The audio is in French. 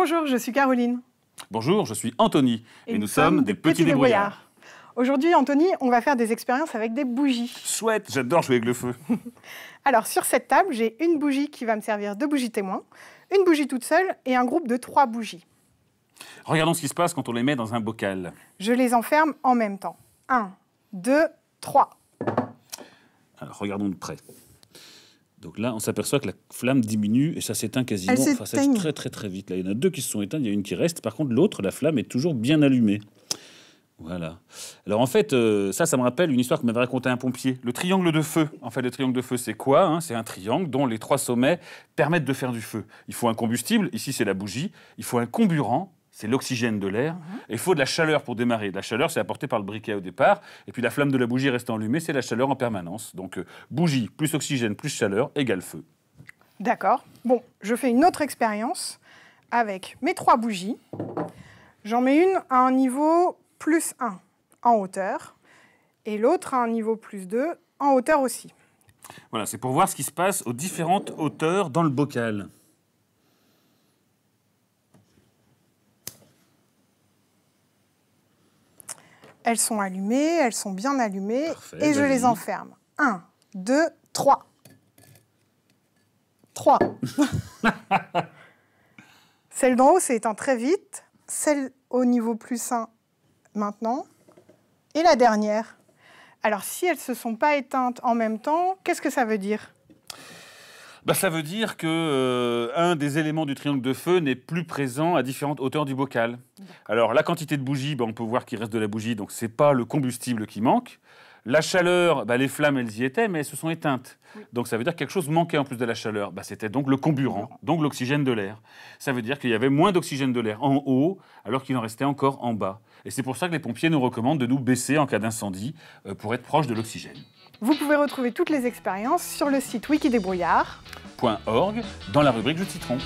Bonjour, je suis Caroline. Bonjour, je suis Anthony et nous sommes des petits débrouillards. Aujourd'hui, Anthony, on va faire des expériences avec des bougies. Chouette, j'adore jouer avec le feu. Alors, sur cette table, j'ai une bougie qui va me servir de bougie témoin, une bougie toute seule et un groupe de 3 bougies. Regardons ce qui se passe quand on les met dans un bocal. Je les enferme en même temps. 1, 2, 3. Alors, regardons de près. Donc là, on s'aperçoit que la flamme diminue et ça s'éteint quasiment. Elle s'éteigne. Très vite. Là, il y en a 2 qui se sont éteintes, il y a une qui reste. Par contre, l'autre, la flamme est toujours bien allumée. Voilà. Alors en fait, ça me rappelle une histoire que m'avait raconté un pompier. Le triangle de feu. En fait, le triangle de feu, c'est quoi, C'est un triangle dont les 3 sommets permettent de faire du feu. Il faut un combustible, ici c'est la bougie. Il faut un comburant, c'est l'oxygène de l'air. Et il faut de la chaleur pour démarrer. La chaleur, c'est apporté par le briquet au départ. Et puis la flamme de la bougie restant allumée, c'est la chaleur en permanence. Donc bougie plus oxygène plus chaleur égale feu. D'accord. Bon, je fais une autre expérience avec mes 3 bougies. J'en mets une à un niveau plus 1 en hauteur et l'autre à un niveau plus 2 en hauteur aussi. Voilà, c'est pour voir ce qui se passe aux différentes hauteurs dans le bocal. Elles sont allumées, elles sont bien allumées. Parfait, et je les enferme. 1, 2, 3. 3. Celle d'en haut s'est éteinte très vite. Celle au niveau plus 1 maintenant. Et la dernière. Alors, si elles ne se sont pas éteintes en même temps, qu'est-ce que ça veut dire ? Ça veut dire que un des éléments du triangle de feu n'est plus présent à différentes hauteurs du bocal. Alors, la quantité de bougies, on peut voir qu'il reste de la bougie, donc ce n'est pas le combustible qui manque. La chaleur, les flammes, elles y étaient, mais elles se sont éteintes. Oui. Donc, ça veut dire que quelque chose manquait en plus de la chaleur. C'était donc le comburant, donc l'oxygène de l'air. Ça veut dire qu'il y avait moins d'oxygène de l'air en haut, alors qu'il en restait encore en bas. Et c'est pour ça que les pompiers nous recommandent de nous baisser en cas d'incendie pour être proche de l'oxygène. Vous pouvez retrouver toutes les expériences sur le site wikidébrouillard.org dans la rubrique jus de citron.